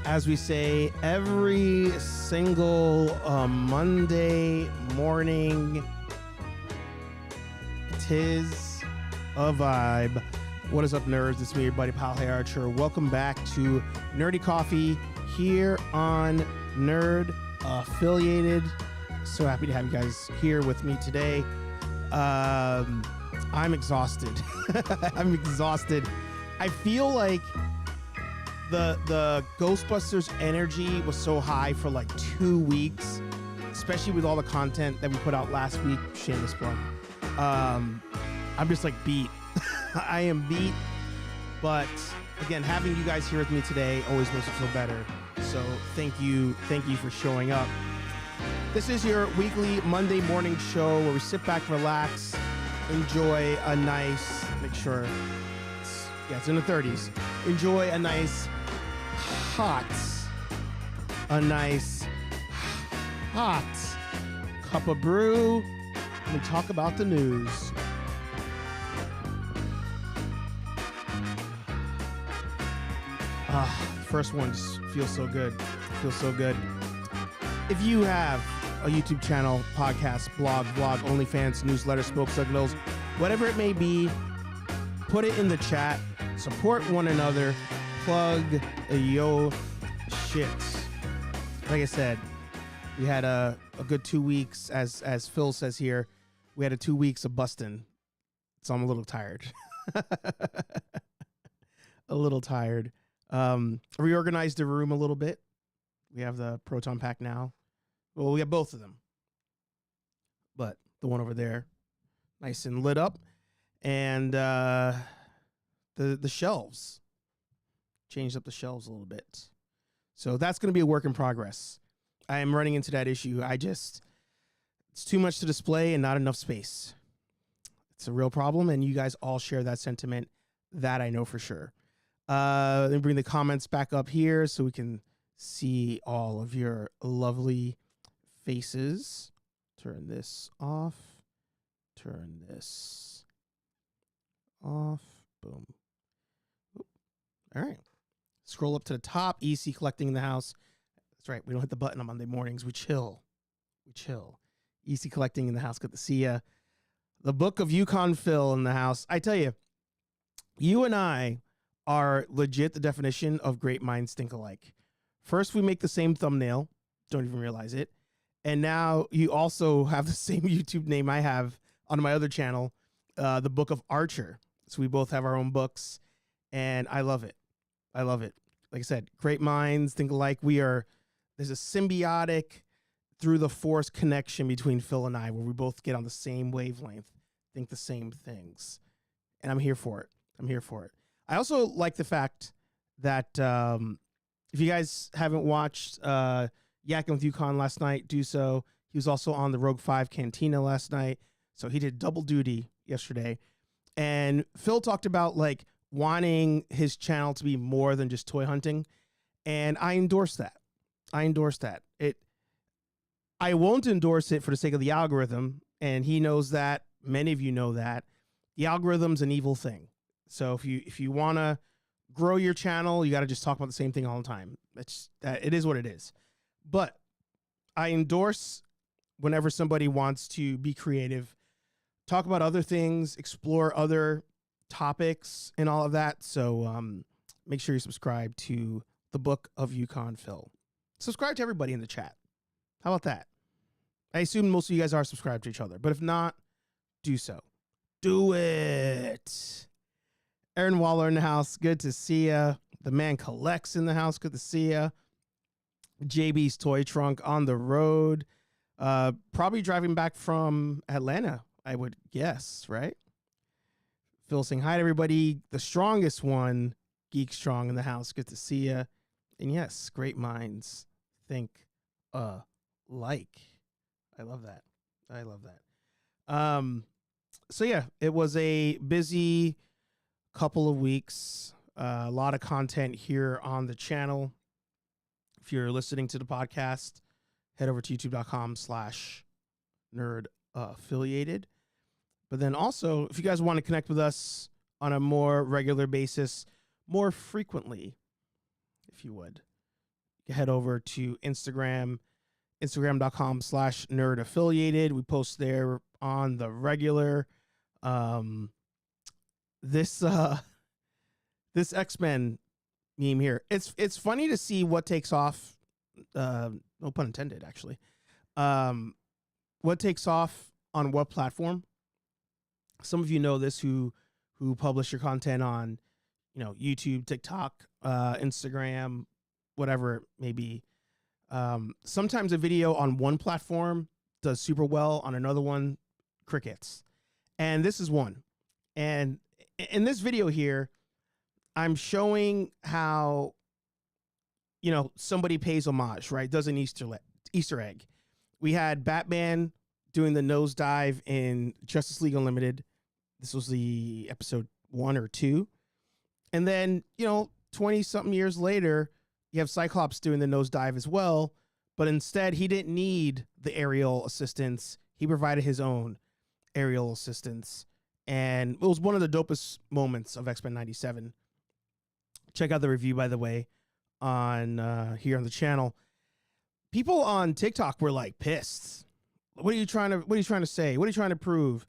as we say every single Monday morning. Tis a vibe. What is up, nerds? It's me, your buddy Pal Hey Archer. Welcome back to Nerdy Coffee here on Nerd Affiliated. So happy to have you guys here with me today. I'm exhausted. I'm exhausted. I feel like the Ghostbusters energy was so high for like 2 weeks, especially with all the content that we put out last week. Shameless plug. I'm just like beat. I am beat, but again, having you guys here with me today always makes it feel better. So thank you for showing up. This is your weekly Monday morning show where we sit back, relax, enjoy a nice, make sure it's in the 30s. Enjoy a nice hot cup of brew and we talk about the news. First one just feels so good. If you have a YouTube channel, podcast, blog, vlog, OnlyFans, newsletter, smoke signals, whatever it may be, put it in the chat. Support one another. Plug yo shit. Like I said, we had a good 2 weeks, as Phil says here. We had 2 weeks of Bustin, so I'm a little tired. A little tired. Reorganized the room a little bit. We have the proton pack now. Well, we have both of them, but the one over there, nice and lit up, and the shelves, changed up the shelves a little bit. So that's going to be a work in progress. I am running into that issue. It's too much to display and not enough space. It's a real problem, and you guys all share that sentiment. That I know for sure. Let me bring the comments back up here so we can see all of your lovely faces. Turn this off. Turn this off. Boom. Oop. All right. Scroll up to the top. EC collecting in the house. That's right. We don't hit the button on Monday mornings. We chill. EC collecting in the house. Good to see ya. The Book of Yukon Phil in the house. I tell you, you and I are legit the definition of great minds think alike. First, we make the same thumbnail. Don't even realize it. And now you also have the same YouTube name I have on my other channel, The Book of Archer. So we both have our own books, and I love it. Like I said, great minds think alike. There's a symbiotic through the force connection between Phil and I, where we both get on the same wavelength, think the same things. And I'm here for it. I also like the fact that if you guys haven't watched Yakking with Yukon last night, do so. He was also on the Rogue 5 Cantina last night, so he did double duty yesterday. And Phil talked about like wanting his channel to be more than just toy hunting, and I endorse that. I won't endorse it for the sake of the algorithm, and he knows that. Many of you know that. The algorithm's an evil thing. So if you want to grow your channel, you got to just talk about the same thing all the time. It is what it is. But I endorse whenever somebody wants to be creative, talk about other things, explore other topics and all of that. So make sure you subscribe to the Book of Yukon Phil. Subscribe to everybody in the chat. How about that? I assume most of you guys are subscribed to each other, but if not, do so. Do it. Aaron Waller in the house. Good to see ya. The man collects in the house. Good to see ya. JB's toy trunk on the road. Probably driving back from Atlanta, I would guess, right? Phil saying hi to everybody. The strongest one, Geek Strong in the house. Good to see ya. And yes, great minds think alike. I love that. So yeah, it was a busy couple of weeks, a lot of content here on the channel. If you're listening to the podcast, head over to youtube.com/nerd affiliated. But then also, if you guys want to connect with us on a more regular basis, more frequently, if you would, head over to instagram.com/nerd affiliated. We post there on the regular. This this X-Men meme here. It's funny to see what takes off. No pun intended, actually. What takes off on what platform? Some of you know this who publish your content on, YouTube, TikTok, Instagram, whatever it may be. Sometimes a video on one platform does super well, on another one, crickets. And this is one. And in this video here, I'm showing how, somebody pays homage, right? Does an Easter egg. We had Batman doing the nosedive in Justice League Unlimited. This was the episode 1 or 2. And then, 20 something years later, you have Cyclops doing the nosedive as well. But instead, he didn't need the aerial assistance. He provided his own aerial assistance. And it was one of the dopest moments of X-Men 97. Check out the review, by the way, on here on the channel. People on TikTok were like pissed. What are you trying to say? What are you trying to prove?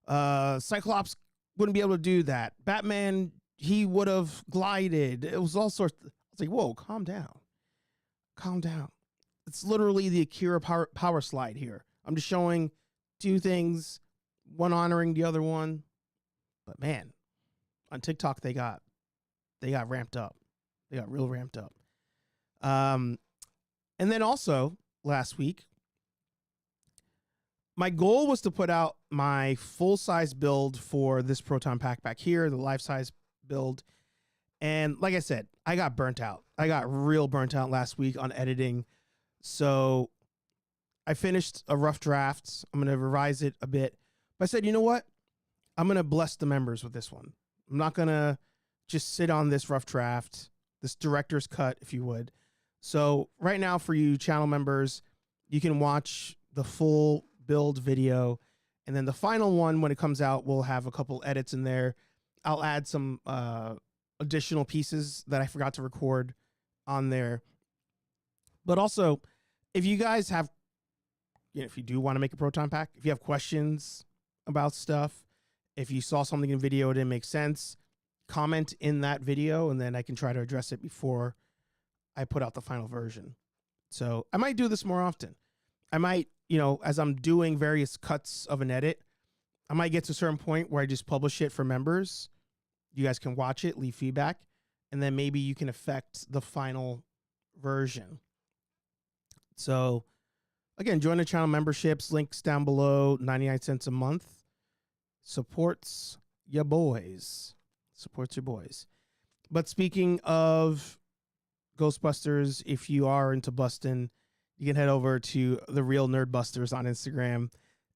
Cyclops wouldn't be able to do that. Batman, he would have glided. It was all sorts. It's like, whoa, calm down. Calm down. It's literally the Akira power slide here. I'm just showing two things, one honoring the other one. But man, on TikTok they got ramped up. They got real ramped up. And then also last week, my goal was to put out my full-size build for this Proton Pack back here, the life-size build. And like I said, I got burnt out. I got real burnt out last week on editing. So I finished a rough draft. I'm going to revise it a bit. But I said, you know what? I'm going to bless the members with this one. I'm not going to just sit on this rough draft, this director's cut, if you would. So right now for you channel members, you can watch the full build video. And then the final one, when it comes out, we'll have a couple edits in there. I'll add some additional pieces that I forgot to record on there. But also, if you guys have, if you do want to make a Proton Pack, if you have questions about stuff, if you saw something in video it didn't make sense, comment in that video, and then I can try to address it before I put out the final version. So I might do this more often. I might, as I'm doing various cuts of an edit, I might get to a certain point where I just publish it for members. You guys can watch it, leave feedback, and then maybe you can affect the final version. So again, join the channel memberships, links down below, 99 cents a month. Supports your boys. Supports your boys. But speaking of Ghostbusters, if you are into Bustin, you can head over to the Real Nerd Busters on Instagram.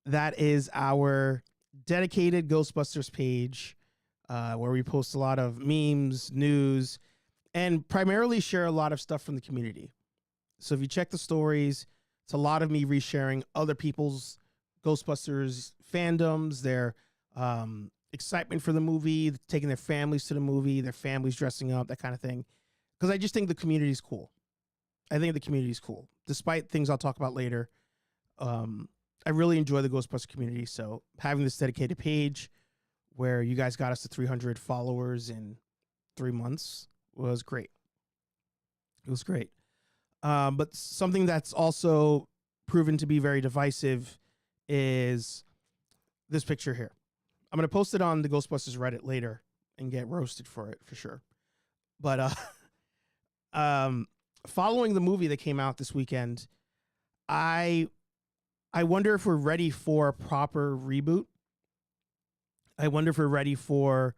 That is our dedicated Ghostbusters page where we post a lot of memes, news, and primarily share a lot of stuff from the community. So if you check the stories, it's a lot of me resharing other people's Ghostbusters fandoms, their excitement for the movie, taking their families to the movie, their families dressing up, that kind of thing. Because I just think the community is cool. I think the community is cool. Despite things I'll talk about later, I really enjoy the Ghostbusters community. So having this dedicated page where you guys got us to 300 followers in 3 months was great. It was great. But something that's also proven to be very divisive is this picture here. I'm going to post it on the Ghostbusters Reddit later and get roasted for it for sure. But following the movie that came out this weekend, I wonder if we're ready for a proper reboot. I wonder if we're ready for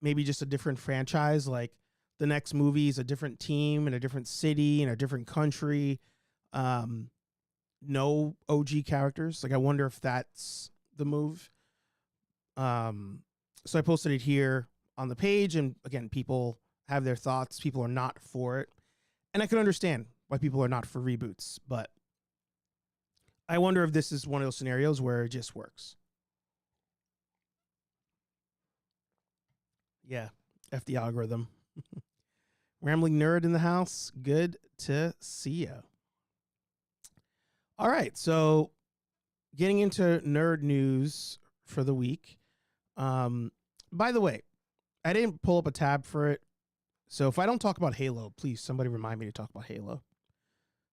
maybe just a different franchise, like the next movie is a different team in a different city in a different country. No OG characters. Like, I wonder if that's the move. So I posted it here on the page, and again, people have their thoughts. People are not for it. And I can understand why people are not for reboots, but I wonder if this is one of those scenarios where it just works. Yeah, F the algorithm. Rambling Nerd in the house. Good to see you. All right, so getting into nerd news for the week. By the way, I didn't pull up a tab for it, so if I don't talk about Halo, please somebody remind me to talk about Halo.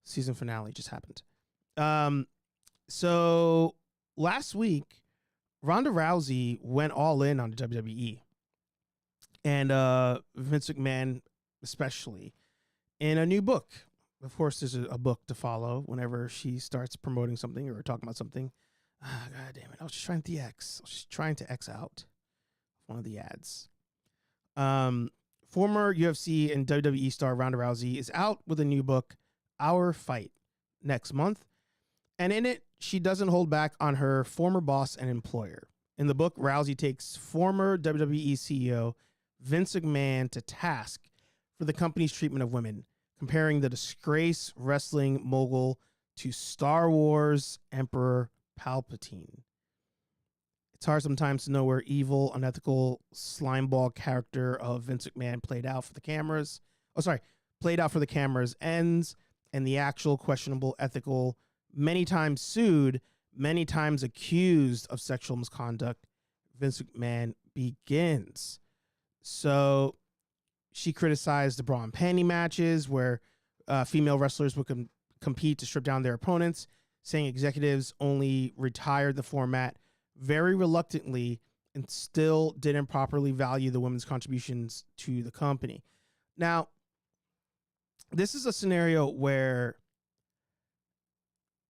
Season finale just happened. So last week, Ronda Rousey went all in on the WWE, and Vince McMahon especially, in a new book. Of course, there's a book to follow whenever she starts promoting something or talking about something. God damn it. I was just trying to X. I was just trying to X out one of the ads. Former UFC and WWE star Ronda Rousey is out with a new book, Our Fight, next month. And in it, she doesn't hold back on her former boss and employer. In the book, Rousey takes former WWE CEO Vince McMahon to task for the company's treatment of women, comparing the disgraced wrestling mogul to Star Wars Emperor Palpatine. It's hard sometimes to know where evil, unethical, slimeball character of Vince McMahon played out for the cameras ends, and the actual questionable ethical, many times sued, many times accused of sexual misconduct, Vince McMahon begins. So she criticized the bra and panty matches where female wrestlers would compete to strip down their opponents, saying executives only retired the format very reluctantly and still didn't properly value the women's contributions to the company. Now, this is a scenario where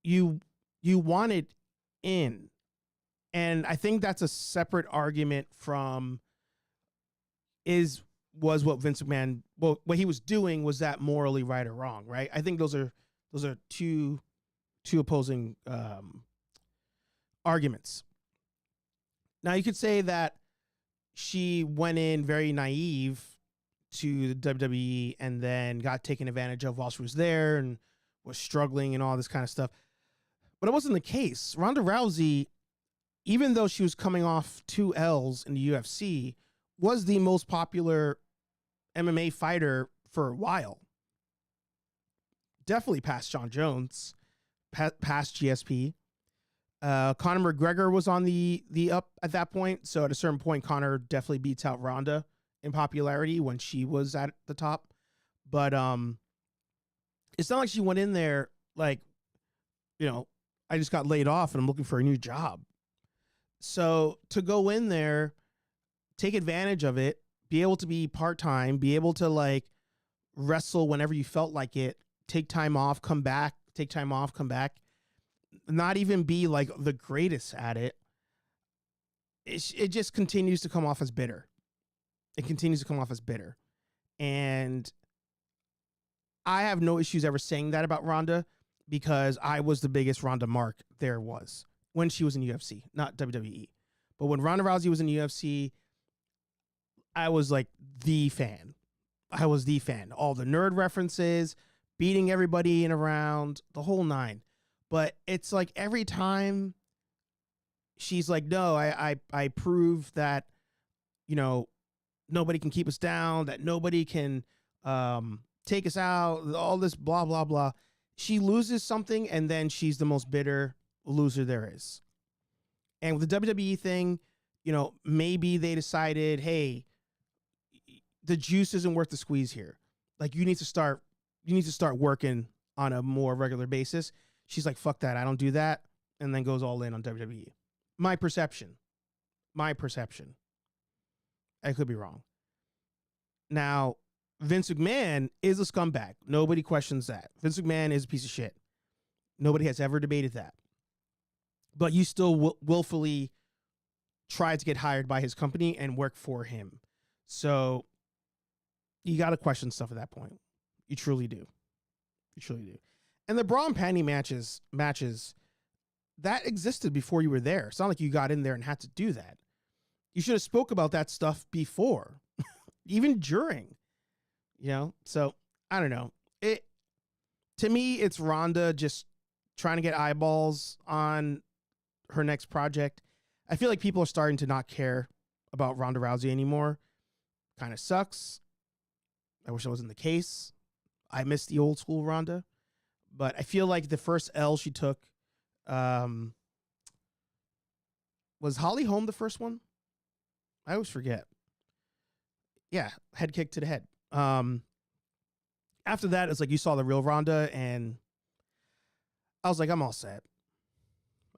you want it in, and I think that's a separate argument from was what Vince McMahon, well, what he was doing, was that morally right or wrong, right? I think those are two opposing arguments. Now, you could say that she went in very naive to the WWE and then got taken advantage of while she was there and was struggling and all this kind of stuff. But it wasn't the case. Ronda Rousey, even though she was coming off 2 L's in the UFC, was the most popular MMA fighter for a while. Definitely past Jon Jones, past GSP. Conor McGregor was on the up at that point. So at a certain point, Conor definitely beats out Ronda in popularity when she was at the top. But it's not like she went in there like, I just got laid off and I'm looking for a new job. So to go in there, take advantage of it, be able to be part-time, be able to like wrestle whenever you felt like it, take time off, come back, take time off, come back, not even be like the greatest at it. It just continues to come off as bitter. It continues to come off as bitter. And I have no issues ever saying that about Ronda because I was the biggest Ronda mark there was when she was in UFC, not WWE. But when Ronda Rousey was in UFC, I was like the fan. I was the fan. All the nerd references, beating everybody in a round, the whole nine. But it's like every time she's like, no, I prove that, nobody can keep us down, that nobody can take us out, all this blah, blah, blah. She loses something, and then she's the most bitter loser there is. And with the WWE thing, maybe they decided, hey, the juice isn't worth the squeeze here. Like, you need to start working on a more regular basis. She's like, fuck that, I don't do that, and then goes all in on WWE. My perception. I could be wrong. Now, Vince McMahon is a scumbag. Nobody questions that. Vince McMahon is a piece of shit. Nobody has ever debated that. But you still willfully try to get hired by his company and work for him. So you got to question stuff at that point. You truly do. And the bra and panty matches, that existed before you were there. It's not like you got in there and had to do that. You should have spoke about that stuff before, even during, So I don't know. To me, it's Ronda just trying to get eyeballs on her next project. I feel like people are starting to not care about Ronda Rousey anymore. Kind of sucks. I wish that wasn't the case. I miss the old school Ronda, but I feel like the first L she took, was Holly Holm the first one? I always forget. Yeah, head kick to the head. After that, it's like you saw the real Ronda, and I was like, I'm all set.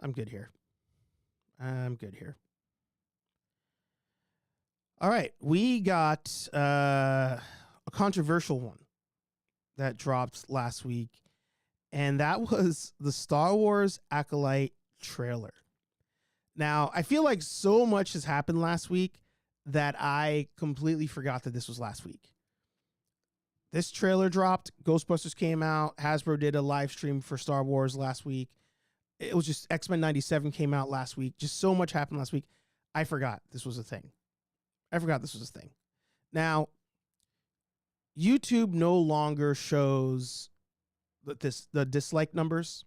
I'm good here. All right, we got a controversial one that dropped last week, and that was the Star Wars Acolyte trailer. Now, I feel like so much has happened last week that I completely forgot that this was last week. This trailer dropped. Ghostbusters came out. Hasbro did a live stream for Star Wars last week. It was just X-Men 97 came out last week. Just so much happened last week. I forgot this was a thing. Now, YouTube no longer shows the dislike numbers.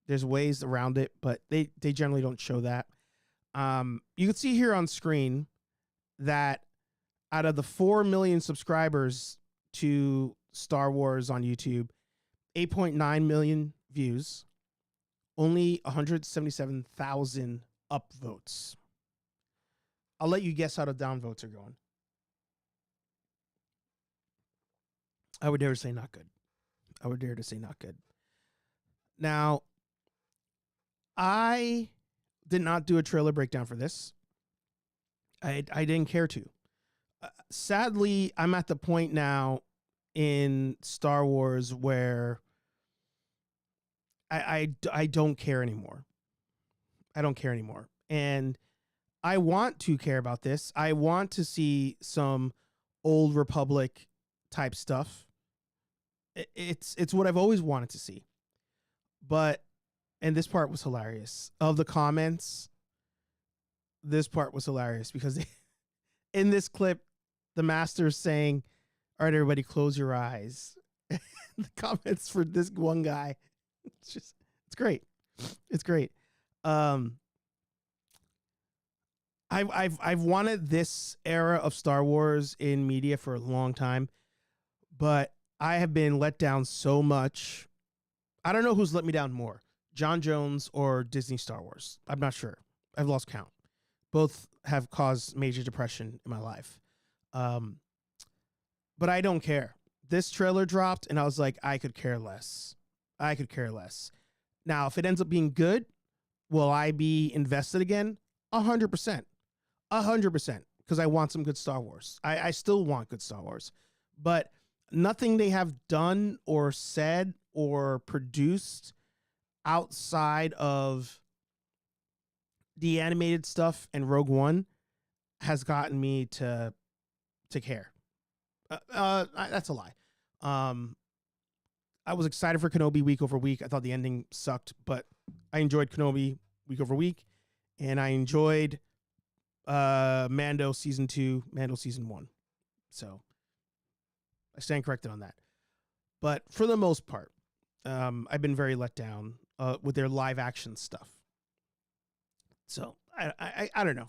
There's ways around it, but they generally don't show that. You can see here on screen that out of the 4 million subscribers to Star Wars on YouTube, 8.9 million views, only 177,000 upvotes. I'll let you guess how the downvotes are going. I would dare to say not good. Now, I did not do a trailer breakdown for this. I didn't care to. Sadly, I'm at the point now in Star Wars where I don't care anymore. And I want to care about this. I want to see some Old Republic type stuff. It's what I've always wanted to see. But, and this part was hilarious. Of the comments, this part was hilarious because in this clip, the master's saying, all right, everybody, close your eyes. The comments for this one guy, it's great. I've wanted this era of Star Wars in media for a long time, but I have been let down so much. I don't know who's let me down more, Jon Jones or Disney Star Wars. I'm not sure. I've lost count. Both have caused major depression in my life. But I don't care. This trailer dropped and I was like, I could care less. Now, if it ends up being good, will I be invested again? 100%. 100%. Because I want some good Star Wars. I still want good Star Wars. But nothing they have done or said or produced outside of the animated stuff and Rogue One has gotten me to care. That's a lie. I was excited for Kenobi week over week. I thought the ending sucked, but I enjoyed Kenobi week over week, and I enjoyed Mando season 2, Mando season 1. So I stand corrected on that. But for the most part, I've been very let down with their live action stuff. So I don't know.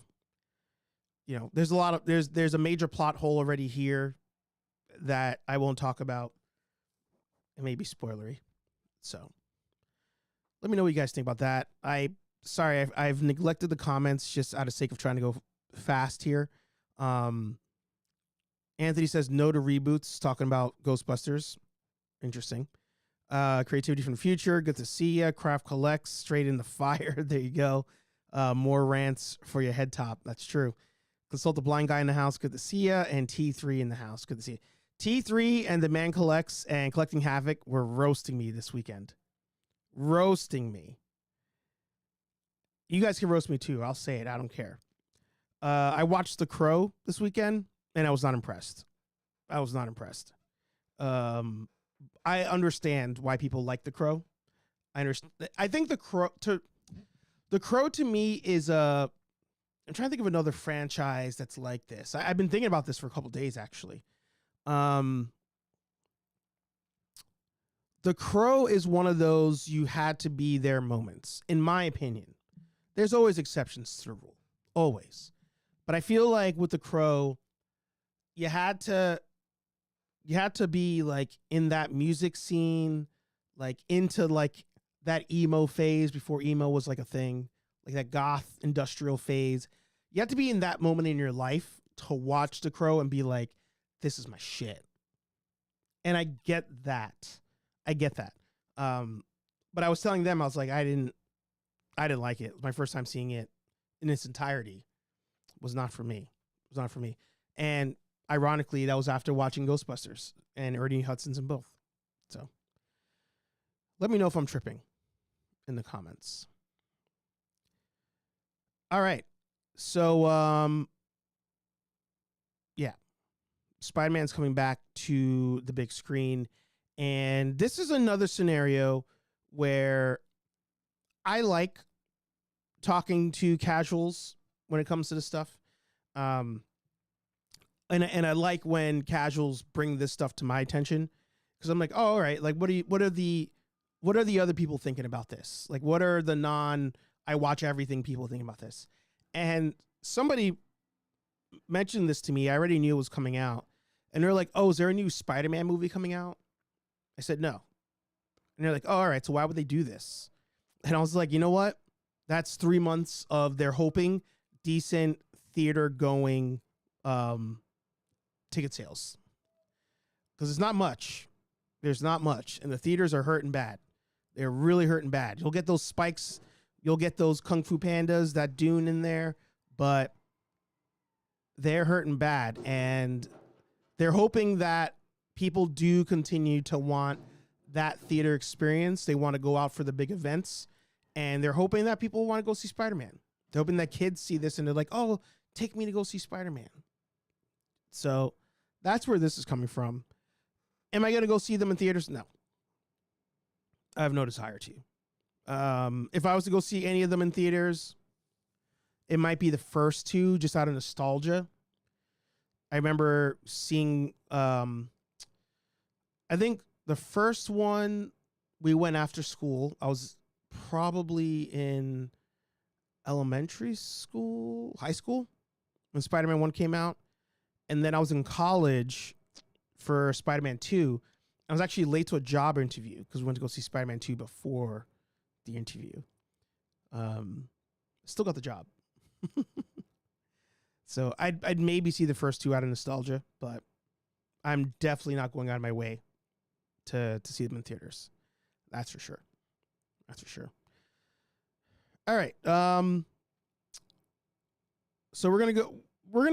You know, there's a lot of there's a major plot hole already here that I won't talk about. It may be spoilery. So let me know what you guys think about that. I've neglected the comments just out of sake of trying to go fast here. Anthony says no to reboots, talking about Ghostbusters. Interesting. Creativity from the future. Good to see ya. Craft collects straight in the fire. There you go. More rants for your head top. That's true. Consult the blind guy in the house. Good to see ya. And T3 in the house. Good to see you. T3 and the man collects and collecting havoc were roasting me this weekend. Roasting me. You guys can roast me too. I'll say it. I don't care. I watched The Crow this weekend and I was not impressed. I understand why people like The Crow. I think The Crow to me is I'm trying to think of another franchise that's like this. I've been thinking about this for a couple days actually. The Crow is one of those you had to be there moments, in my opinion. There's always exceptions to the rule, always. But I feel like with The Crow, you had to you had to be like in that music scene, like into like that emo phase before emo was like a thing, like that goth industrial phase. You have to be in that moment in your life to watch The Crow and be like, this is my shit. And I get that. I get that. But I was telling them, I was like, I didn't like it. It was my first time seeing it in its entirety. It was not for me. It was not for me. And ironically, that was after watching Ghostbusters and Ernie Hudson's in both. So let me know if I'm tripping in the comments. All right. So, yeah. Spider-Man's coming back to the big screen. And this is another scenario where I like talking to casuals when it comes to this stuff. And I like when casuals bring this stuff to my attention, because I'm like, oh, all right, like what are the other people thinking about this? Like, what are the I watch everything people thinking about this? And somebody mentioned this to me. I already knew it was coming out. And they're like, oh, is there a new Spider-Man movie coming out? I said, no. And they're like, oh, all right, so why would they do this? And I was like, you know what? That's 3 months of they're hoping decent theater going ticket sales. Because it's not much. There's not much. And the theaters are hurting bad. They're really hurting bad. You'll get those spikes. You'll get those Kung Fu Pandas, that Dune in there. But they're hurting bad. And they're hoping that people do continue to want that theater experience. They want to go out for the big events. And they're hoping that people want to go see Spider-Man. They're hoping that kids see this and they're like, oh, take me to go see Spider-Man. So that's where this is coming from. Am I going to go see them in theaters? No. I have no desire to. If I was to go see any of them in theaters, it might be the first two, just out of nostalgia. I remember seeing, I think the first one, we went after school. I was probably in elementary school, high school, when Spider-Man 1 came out. And then I was in college for Spider-Man 2. I was actually late to a job interview because we went to go see Spider-Man 2 before the interview. Still got the job. So I'd maybe see the first two out of nostalgia, but I'm definitely not going out of my way to see them in theaters. That's for sure. That's for sure. All right. So we're gonna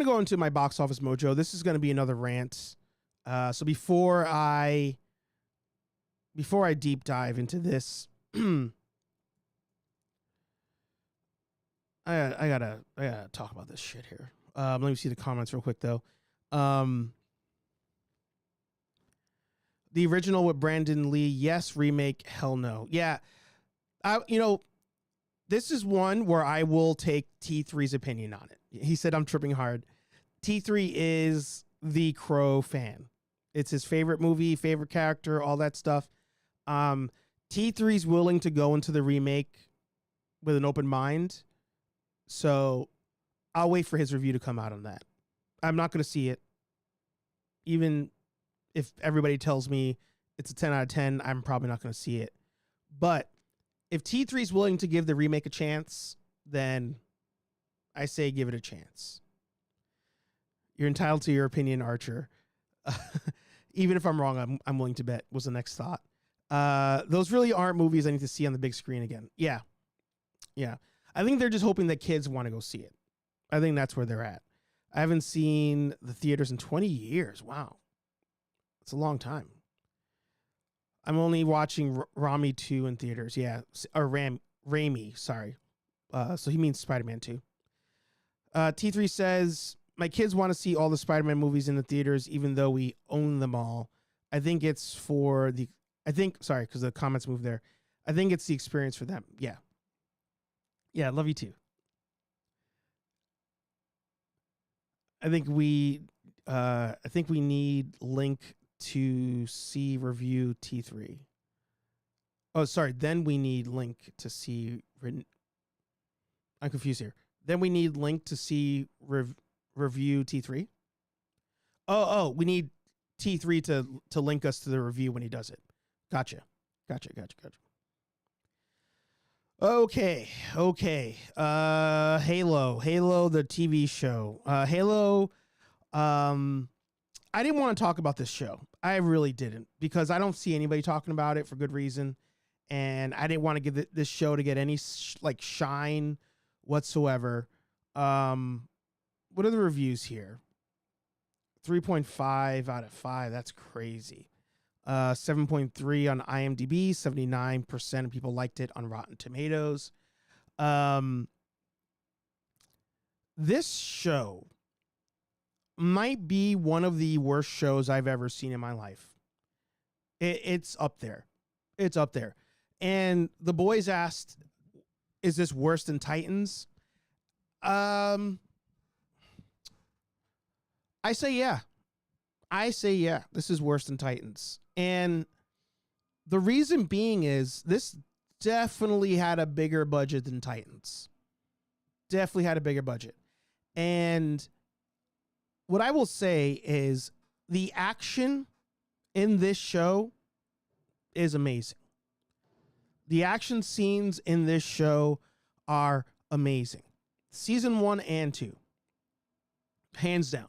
go into my box office mojo. This is gonna be another rant. So before I deep dive into this, I gotta talk about this shit here. Let me see the comments real quick though. The original with Brandon Lee, yes. Remake, hell no. Yeah, this is one where I will take T3's opinion on it. He said I'm tripping hard. T3 is the Crow fan. It's his favorite movie, favorite character, all that stuff. T3's willing to go into the remake with an open mind. So I'll wait for his review to come out on that. I'm not going to see it. Even if everybody tells me it's a 10 out of 10, I'm probably not going to see it. But if T3 is willing to give the remake a chance, then I say give it a chance. You're entitled to your opinion, Archer. Even if I'm wrong, I'm willing to bet, was the next thought. Those really aren't movies I need to see on the big screen again. Yeah. I think they're just hoping that kids want to go see it. I think that's where they're at. I haven't seen the theaters in 20 years. Wow. It's a long time. I'm only watching Rami 2 in theaters. Yeah. Or Raimi, sorry. So he means Spider-Man 2. T3 says, my kids want to see all the Spider-Man movies in the theaters, even though we own them all. I think it's for the, sorry, because the comments moved there. I think it's the experience for them. Yeah. Yeah, love you too. I think we need Link to see review T3. Oh, sorry. Then we need Link to see. I'm confused here. Then we need Link to see review T3. Oh, we need T3 to link us to the review when he does it. Gotcha. Okay. Halo, the TV show. Halo. I didn't want to talk about this show. I really didn't, because I don't see anybody talking about it for good reason, and I didn't want to give this show to get any shine whatsoever. What are the reviews here? 3.5 out of 5. That's crazy. 7.3 on IMDb. 79% of people liked it on Rotten Tomatoes. This show might be one of the worst shows I've ever seen in my life. It's up there. It's up there. And the boys asked, is this worse than Titans? I say yeah. This is worse than Titans. And the reason being is this definitely had a bigger budget than Titans. Definitely had a bigger budget. And what I will say is the action in this show is amazing. The action scenes in this show are amazing. Season 1 and 2. Hands down.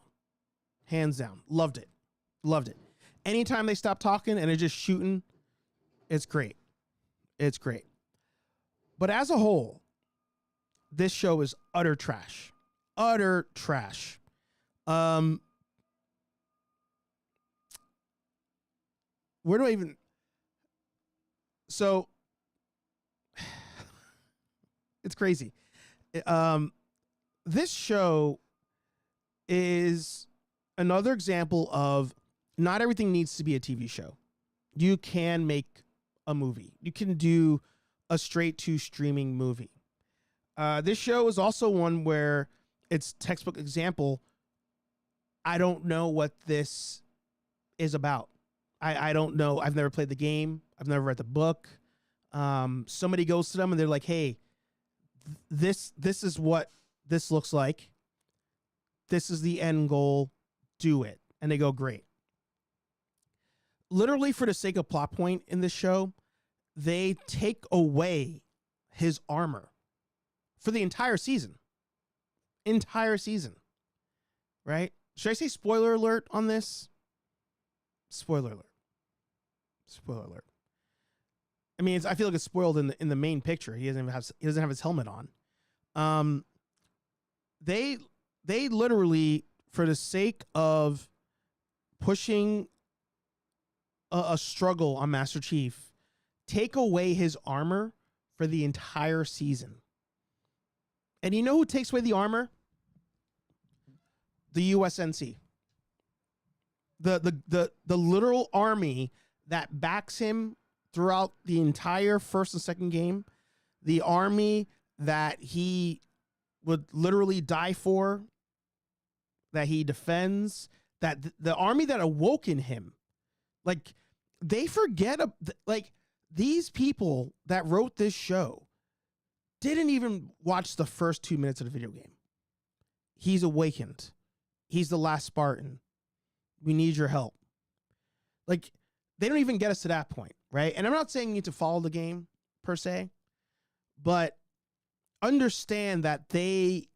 Loved it. Anytime they stop talking and they're just shooting, it's great. But as a whole, this show is utter trash. Where do I even... So, it's crazy. This show is another example of not everything needs to be a TV show. You can make a movie. You can do a straight to streaming movie. This show is also one where it's textbook example. I don't know what this is about. I don't know. I've never played the game. I've never read the book. Somebody goes to them and they're like, hey, this is what this looks like. This is the end goal. Do it. And they go, great. Literally, for the sake of plot point in this show, they take away his armor for the entire season. Right? Should I say spoiler alert on this? Spoiler alert. I mean, I feel like it's spoiled in the main picture. He doesn't have his helmet on. They literally, for the sake of pushing a struggle on Master Chief, take away his armor for the entire season. And you know who takes away the armor? The USNC. The literal army that backs him throughout the entire first and second game. The army that he would literally die for, that he defends, that the army that awoke in him. Like, they forget, like, these people that wrote this show didn't even watch the first 2 minutes of the video game. He's awakened. He's the last Spartan. We need your help. Like, they don't even get us to that point, right? And I'm not saying you need to follow the game per se, but understand that they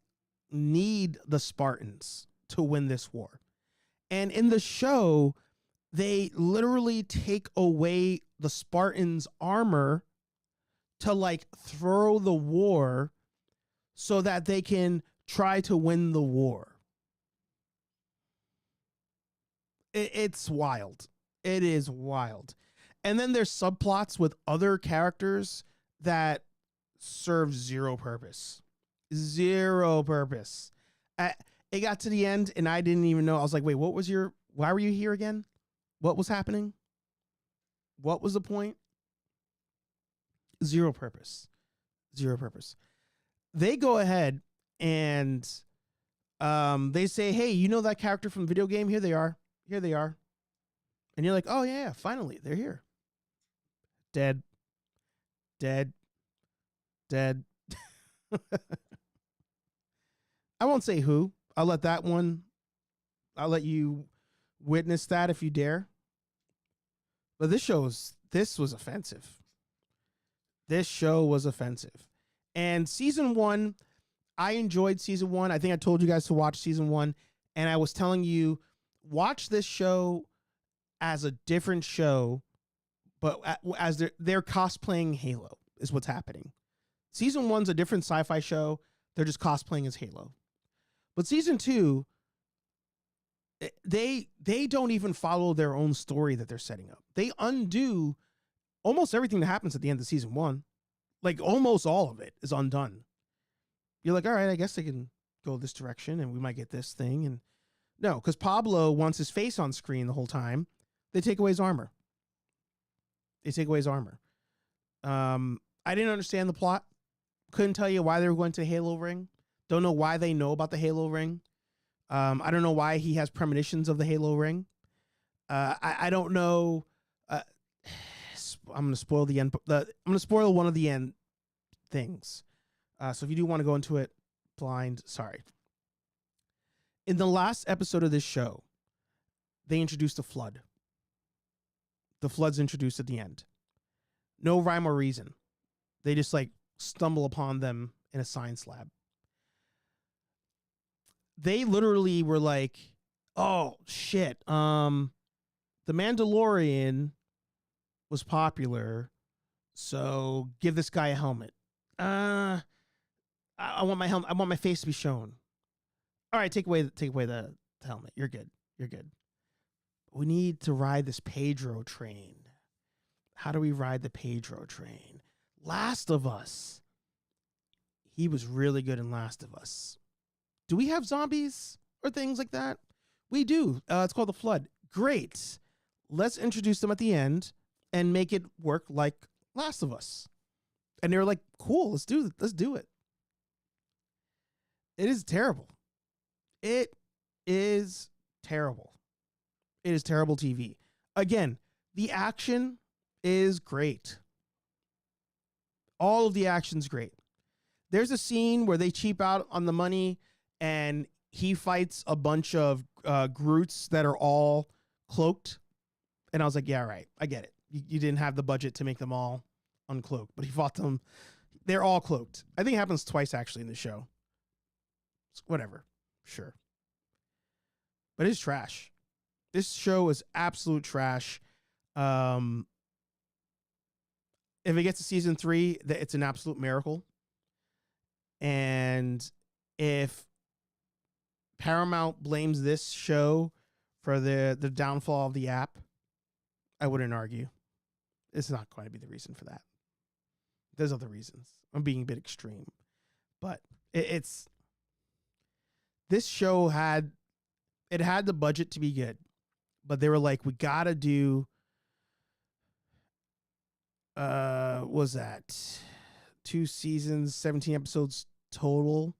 need the Spartans to win this war. And in the show, they literally take away the Spartans' armor to, like, throw the war so that they can try to win the war. It's wild. It is wild. And then there's subplots with other characters that serve zero purpose. It got to the end and I didn't even know. I was like, wait, why were you here again? What was happening? What was the point? Zero purpose. They go ahead and they say, hey, you know that character from the video game? Here they are. And you're like, oh yeah, finally, they're here. Dead. I won't say who. I'll let you witness that if you dare. But this was offensive. This show was offensive. And season 1, I enjoyed season 1. I think I told you guys to watch season 1. And I was telling you, watch this show as a different show, but as they're cosplaying Halo is what's happening. Season 1's a different sci-fi show. They're just cosplaying as Halo. But season 2, they don't even follow their own story that they're setting up. They undo almost everything that happens at the end of season 1. Like almost all of it is undone. You're like, all right, I guess they can go this direction and we might get this thing. And no, because Pablo wants his face on screen the whole time. They take away his armor. I didn't understand the plot. Couldn't tell you why they were going to Halo Ring. Don't know why they know about the Halo Ring. I don't know why he has premonitions of the Halo Ring. I don't know. I'm going to spoil the end. I'm going to spoil one of the end things. So if you do want to go into it blind, sorry. In the last episode of this show, they introduced a flood. The flood's introduced at the end. No rhyme or reason. They just like stumble upon them in a science lab. They literally were like, oh shit. The Mandalorian was popular, so give this guy a helmet. I want my helmet. I want my face to be shown. All right, take away the helmet. You're good. We need to ride this Pedro train. How do we ride the Pedro train? Last of Us. He was really good in Last of Us. Do we have zombies or things like that? We do. It's called The Flood. Great. Let's introduce them at the end and make it work like Last of Us. And they were like, cool, let's do it. It is terrible. It is terrible. It is terrible TV. Again, the action is great. All of the action's great. There's a scene where they cheap out on the money and he fights a bunch of Groots that are all cloaked. And I was like, yeah, right. I get it. You didn't have the budget to make them all uncloaked, but he fought them. They're all cloaked. I think it happens twice actually in the show. Whatever. Sure. But it's trash. This show is absolute trash. If it gets to season 3, it's an absolute miracle. And if Paramount blames this show for the downfall of the app, I wouldn't argue. It's not going to be the reason for that. There's other reasons. I'm being a bit extreme. But it's... This show had the budget to be good. But they were like, we got to do... was that 2 seasons, 17 episodes total?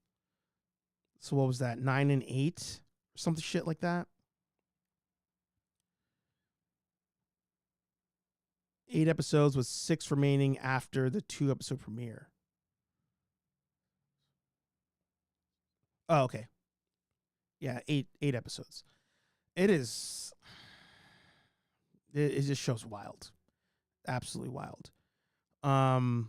So what was that? 9 and 8? Something shit like that. 8 episodes with 6 remaining after the 2 episode premiere. Oh, okay. Yeah, 8 episodes. It just shows wild. Absolutely wild. T3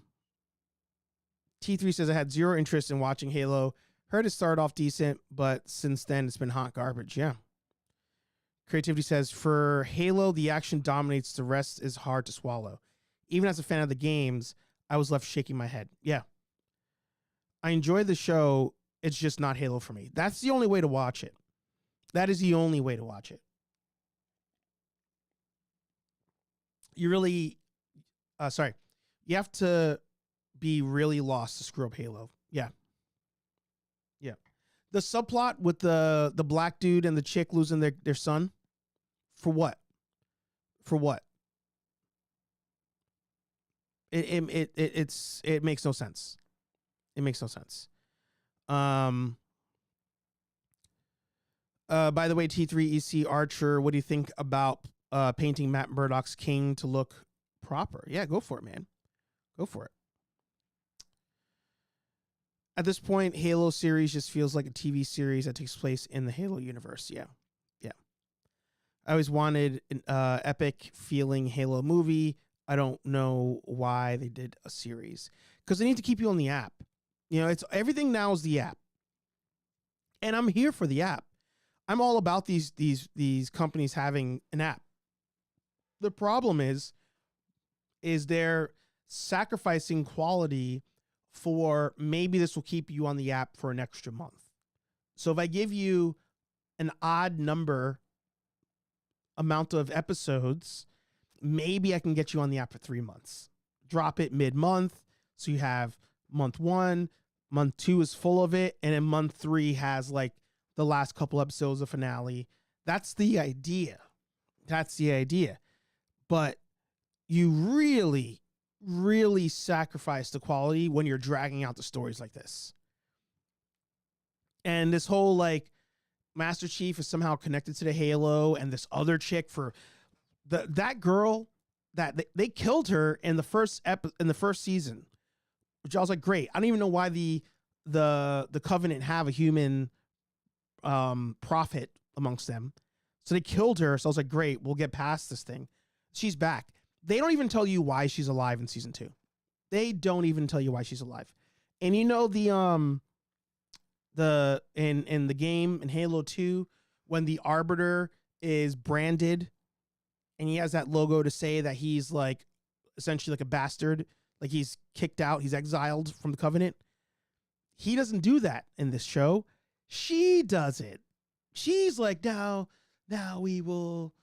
says I had zero interest in watching Halo. Heard it started off decent, but since then it's been hot garbage. Yeah. Creativity says for Halo, the action dominates. The rest is hard to swallow. Even as a fan of the games, I was left shaking my head. Yeah. I enjoy the show. It's just not Halo for me. That's the only way to watch it. That is the only way to watch it. You really, you have to be really lost to screw up Halo. Yeah. Yeah. The subplot with the black dude and the chick losing their son. For what? For what? It makes no sense. It makes no sense. By the way, T3EC Archer, what do you think about painting Matt Murdock's King to look proper? Yeah, go for it, man. Go for it. At this point, Halo series just feels like a TV series that takes place in the Halo universe. Yeah. Yeah. I always wanted an epic feeling Halo movie. I don't know why they did a series, because they need to keep you on the app. You know, it's everything now is the app, and I'm here for the app. I'm all about these companies having an app. The problem is they're sacrificing quality for maybe this will keep you on the app for an extra month. So if I give you an odd number amount of episodes, maybe I can get you on the app for 3 months. Drop it mid-month, so you have month 1, month 2 is full of it, and then month 3 has like the last couple episodes of finale. That's the idea. But you really, really sacrifice the quality when you're dragging out the stories like this. And this whole like Master Chief is somehow connected to the Halo, and this other chick for that girl that they killed her in the first season, which I was like, great. I don't even know why the Covenant have a human prophet amongst them. So they killed her. So I was like, great, we'll get past this thing. She's back. They don't even tell you why she's alive in season 2. They don't even tell you why she's alive. And you know in the game in Halo 2, when the Arbiter is branded and he has that logo to say that he's like essentially like a bastard, like he's kicked out, he's exiled from the Covenant. He doesn't do that in this show. She does it. She's like, now we will,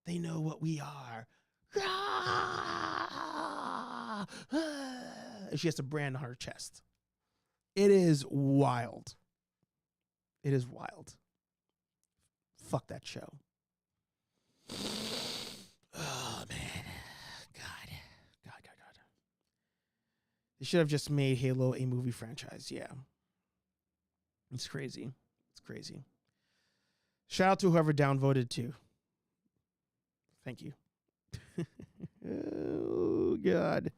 they know what we are. And she has to brand on her chest. It is wild. It is wild. Fuck that show. Oh, man. God. They should have just made Halo a movie franchise. Yeah. It's crazy. Shout out to whoever downvoted too. Thank you. Oh, God.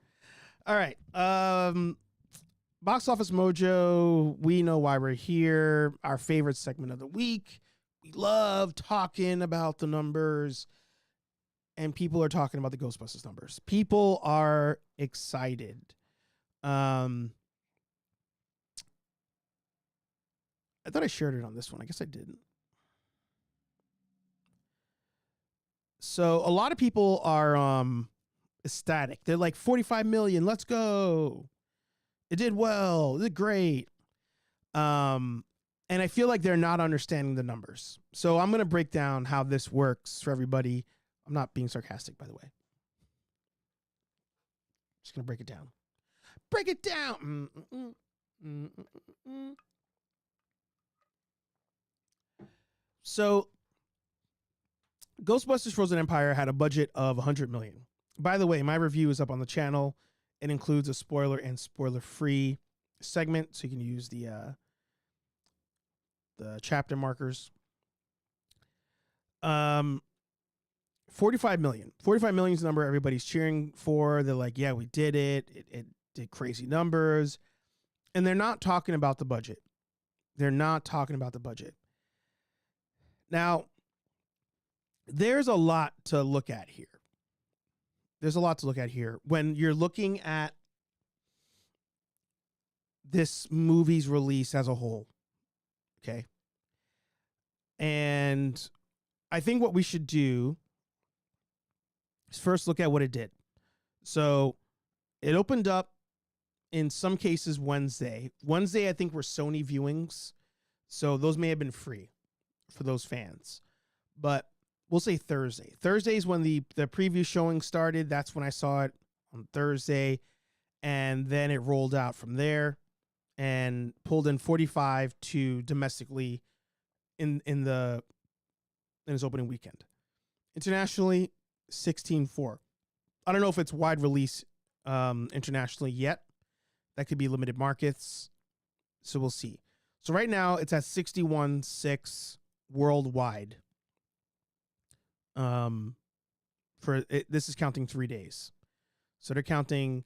All right. Box Office Mojo. We know why we're here. Our favorite segment of the week. We love talking about the numbers. And people are talking about the Ghostbusters numbers. People are excited. I thought I shared it on this one. I guess I didn't. So a lot of people are ecstatic. They're like 45 million. Let's go. It did well. It did great. And I feel like they're not understanding the numbers. So I'm going to break down how this works for everybody. I'm not being sarcastic, by the way. Just going to break it down. Break it down. So Ghostbusters Frozen Empire had a budget of $100 million. By the way, my review is up on the channel. It includes a spoiler and spoiler-free segment, so you can use the chapter markers. 45 million. 45 million is the number everybody's cheering for. They're like, yeah, we did it. It did crazy numbers. And they're not talking about the budget. Now, there's a lot to look at here. When you're looking at this movie's release as a whole. Okay. And I think what we should do is first look at what it did. So it opened up in some cases Wednesday. Wednesday, I think, were Sony viewings. So those may have been free for those fans. But we'll say Thursday. Thursday is when the preview showing started. That's when I saw it on Thursday. And then it rolled out from there and pulled in 45 to domestically in its opening weekend. Internationally, 16.4. I don't know if it's wide release internationally yet. That could be limited markets. So we'll see. So right now it's at 61.6 worldwide. This is counting 3 days. So they're counting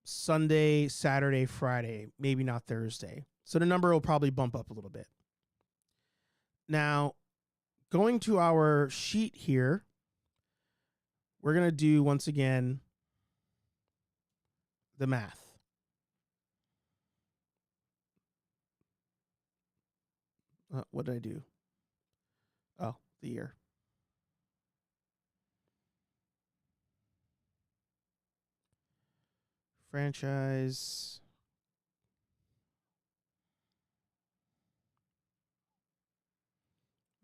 Sunday, Saturday, Friday, maybe not Thursday. So the number will probably bump up a little bit. Now, going to our sheet here, we're going to do once again the math. What did I do? Oh, the year. Franchise.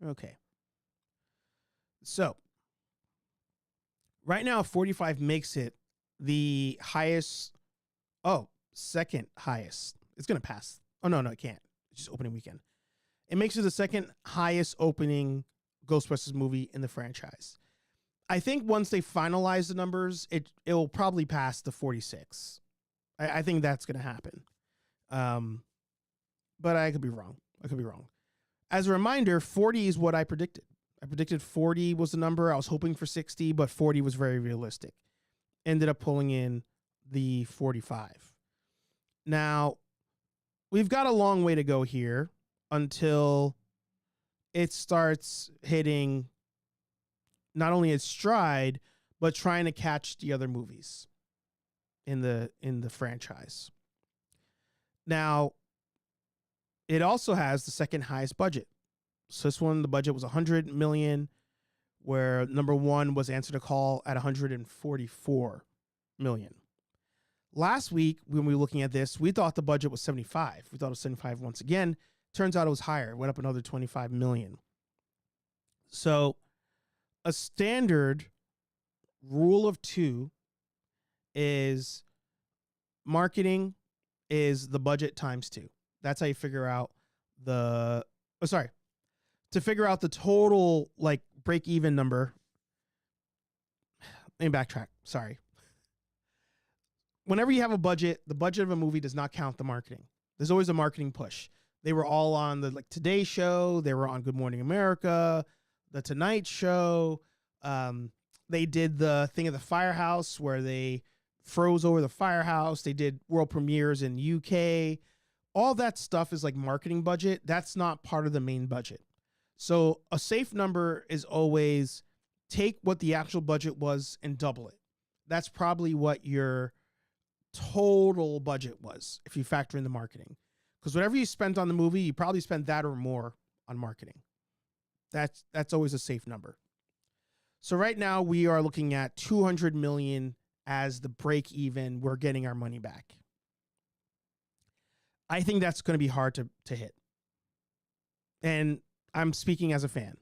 Okay. So, right now, 45 makes it the highest. Oh, second highest. It's going to pass. Oh, no, it can't. It's just opening weekend. It makes it the second highest opening Ghostbusters movie in the franchise. I think once they finalize the numbers, it will probably pass the 46. I think that's going to happen. But I could be wrong. As a reminder, 40 is what I predicted. I predicted 40 was the number. I was hoping for 60, but 40 was very realistic. Ended up pulling in the 45. Now, we've got a long way to go here until it starts hitting not only its stride, but trying to catch the other movies in the franchise. Now, it also has the second highest budget. So this one, the budget was $100 million, where number one was Answer the Call at $144 million. Last week, when we were looking at this, we thought the budget was 75. We thought it was 75 once again. Turns out it was higher. It went up another $25 million. So a standard rule of two is marketing is the budget times two. That's how you figure out to figure out the total like break even number. Let me backtrack. Sorry. Whenever you have a budget, the budget of a movie does not count the marketing. There's always a marketing push. They were all on the Today Show. They were on Good Morning America, The Tonight Show. They did the thing at the firehouse where they froze over the firehouse. They did world premieres in UK. All that stuff is like marketing budget. That's not part of the main budget. So a safe number is always take what the actual budget was and double it. That's probably what your total budget was if you factor in the marketing. Because whatever you spent on the movie, you probably spent that or more on marketing. That's always a safe number. So right now we are looking at 200 million as the break even. We're getting our money back. I think that's going to be hard to hit. And I'm speaking as a fan.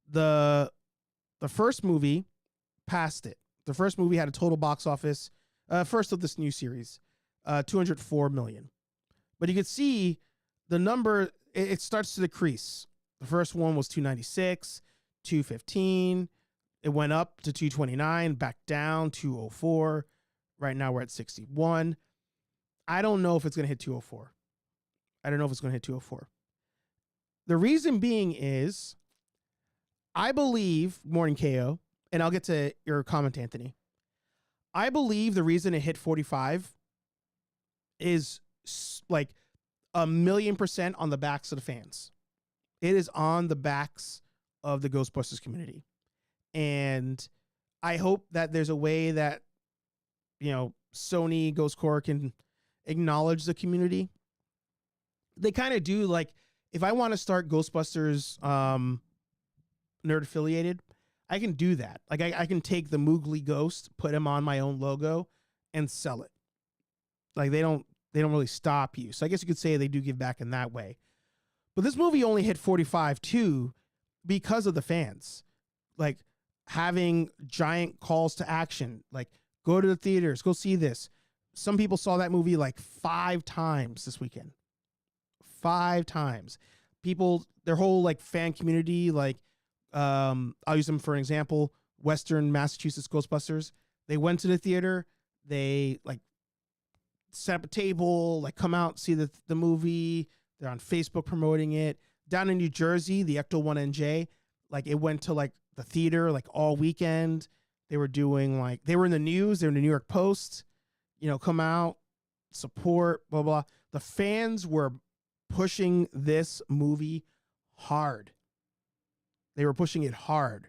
The first movie passed it. The first movie had a total box office, first of this new series, 204 million. But you could see the number, it starts to decrease. The first one was 296, 215. It went up to 229, back down, 204. Right now we're at 61. I don't know if it's going to hit 204. The reason being is, I believe, Morning KO, and I'll get to your comment, Anthony. I believe the reason it hit 45 is like 1,000,000% on the backs of the fans. It is on the backs of the Ghostbusters community. And I hope that there's a way that, Sony Ghost Corps can acknowledge the community. They kind of do. Like, if I want to start Ghostbusters nerd affiliated, I can do that. Like, I can take the Moogly Ghost, put him on my own logo, and sell it. Like, they don't really stop you. So I guess you could say they do give back in that way. But this movie only hit 45 too because of the fans. Like, having giant calls to action, like, go to the theaters, go see this. Some people saw that movie like 5 times this weekend. 5 times. People, their whole like fan community, like, I'll use them for an example. Western Massachusetts Ghostbusters. They went to the theater. They like set up a table, like come out, see the movie. They're on Facebook promoting it. Down in New Jersey, the Ecto 1NJ, like it went to like the theater like all weekend. They were doing like, they were in the news. They were in the New York Post, come out, support, blah, blah. The fans were pushing this movie hard. They were pushing it hard.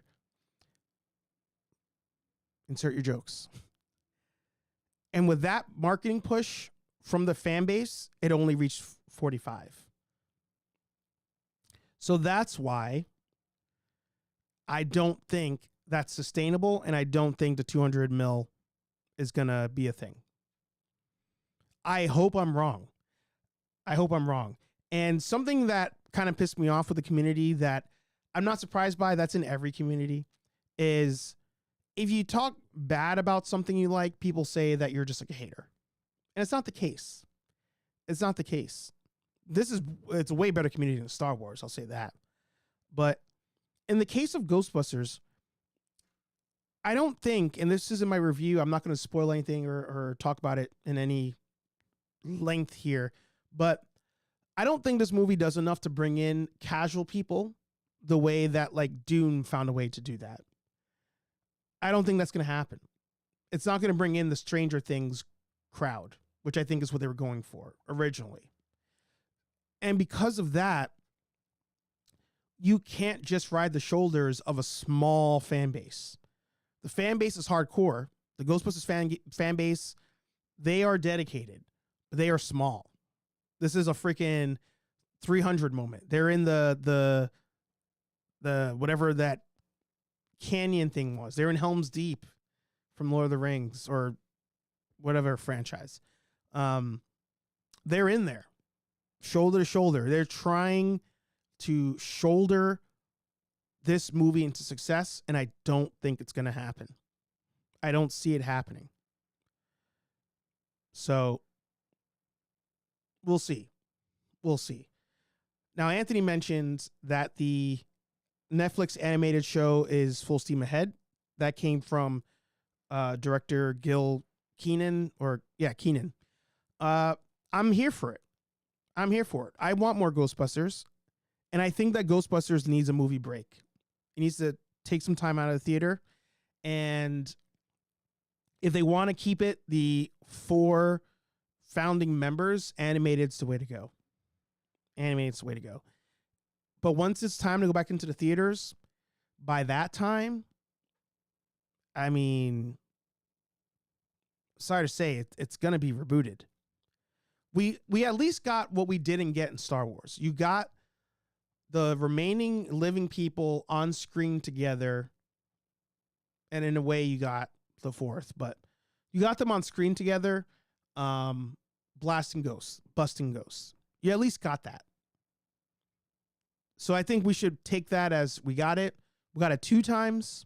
Insert your jokes. And with that marketing push from the fan base, it only reached 45. So that's why I don't think that's sustainable, and I don't think the 200 mil is going to be a thing. I hope I'm wrong. And something that kind of pissed me off with the community that I'm not surprised by, that's in every community, is if you talk bad about something you like, people say that you're just like a hater. And it's not the case. It's a way better community than Star Wars, I'll say that. But in the case of Ghostbusters, I don't think, and this is in my review, I'm not going to spoil anything or talk about it in any length here, but I don't think this movie does enough to bring in casual people the way that like Dune found a way to do that. I don't think that's going to happen. It's not going to bring in the Stranger Things crowd, which I think is what they were going for originally. And because of that, you can't just ride the shoulders of a small fan base. The fan base is hardcore. The Ghostbusters fan base, they are dedicated. They are small. This is a freaking 300 moment. They're in the whatever that canyon thing was. They're in Helm's Deep from Lord of the Rings or whatever franchise. They're in there, shoulder to shoulder. They're trying to shoulder this movie into success, and I don't think it's going to happen. I don't see it happening. So we'll see. Now, Anthony mentioned that the Netflix animated show is full steam ahead. That came from director Gil Keenan. I'm here for it. I want more Ghostbusters. And I think that Ghostbusters needs a movie break. It needs to take some time out of the theater. And if they want to keep it the 4 founding members, animated's the way to go. But once it's time to go back into the theaters, by that time, I mean, sorry to say, it's going to be rebooted. We at least got what we didn't get in Star Wars. You got the remaining living people on screen together, and in a way you got the 4th, but you got them on screen together, busting ghosts. You at least got that. So I think we should take that as we got it. We got it 2 times.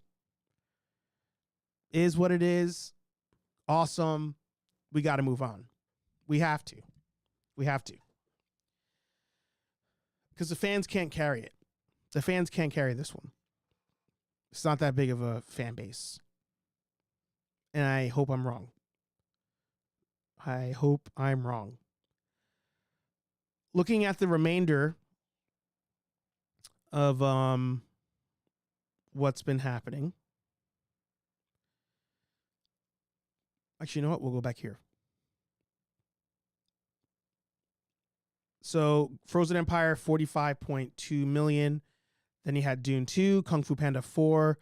Is what it is. Awesome. We got to move on. We have to. Because the fans can't carry it. The fans can't carry this one. It's not that big of a fan base. And I hope I'm wrong. Looking at the remainder of what's been happening. Actually, you know what? We'll go back here. So Frozen Empire, 45.2 million. Then you had Dune 2, Kung Fu Panda 4,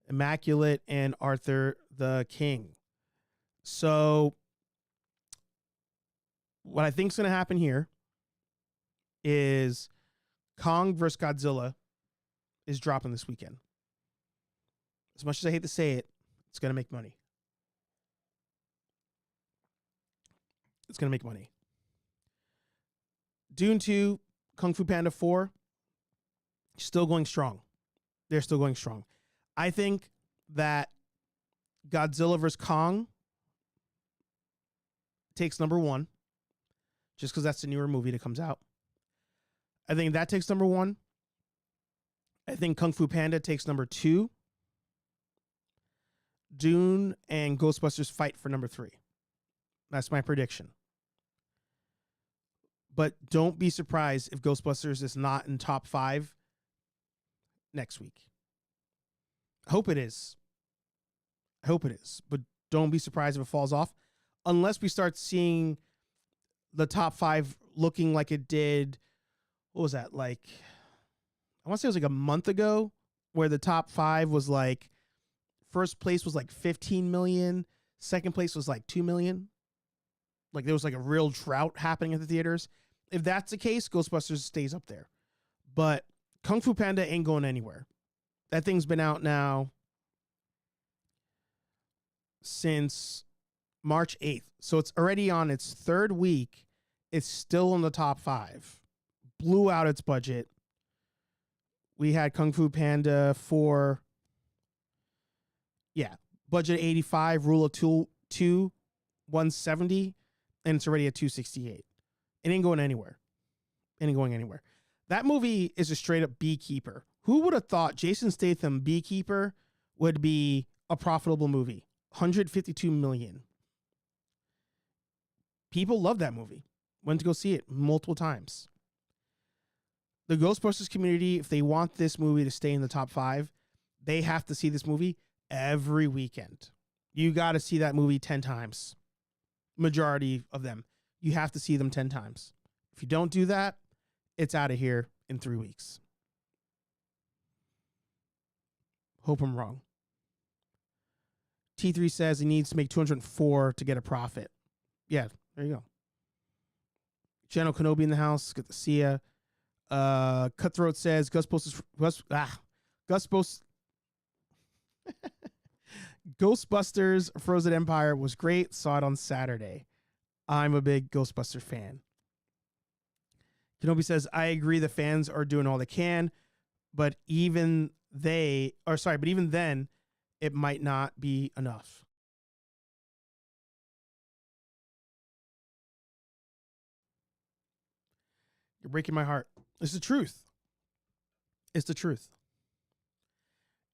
Immaculate, and Arthur the King. So what I think is going to happen here is Kong vs. Godzilla is dropping this weekend. As much as I hate to say it, it's going to make money. Dune 2, Kung Fu Panda 4, still going strong. They're still going strong. I think that Godzilla vs. Kong takes number 1, just because that's the newer movie that comes out. I think that takes number 1. I think Kung Fu Panda takes number 2. Dune and Ghostbusters fight for number 3. That's my prediction. But don't be surprised if Ghostbusters is not in top 5 next week. I hope it is. But don't be surprised if it falls off. Unless we start seeing the top 5 looking like it did, what was that, like I want to say it was like a month ago, where the top 5 was like, first place was like 15 million, second place was like 2 million. Like there was like a real drought happening at the theaters. If that's the case, Ghostbusters stays up there. But Kung Fu Panda ain't going anywhere. That thing's been out now since March 8th. So it's already on its 3rd week. It's still in the top 5. Blew out its budget. We had Kung Fu Panda for, budget 85, rule of 2, 170, and it's already at 268. It ain't going anywhere. It ain't going anywhere. That movie is a straight up Beekeeper. Who would have thought Jason Statham Beekeeper would be a profitable movie? 152 million. People love that movie. Went to go see it multiple times. The Ghostbusters community, if they want this movie to stay in the top 5, they have to see this movie every weekend. You got to see that movie 10 times. Majority of them. You have to see them 10 times. If you don't do that, it's out of here in 3 weeks. Hope I'm wrong. T3 says he needs to make 204 to get a profit. Yeah, there you go. Channel Kenobi in the house. Good to see ya. Cutthroat says Ghostbusters Frozen Empire was great. Saw it on Saturday. I'm a big Ghostbuster fan. Kenobi says, I agree the fans are doing all they can, but even then, it might not be enough. You're breaking my heart. It's the truth. It's the truth.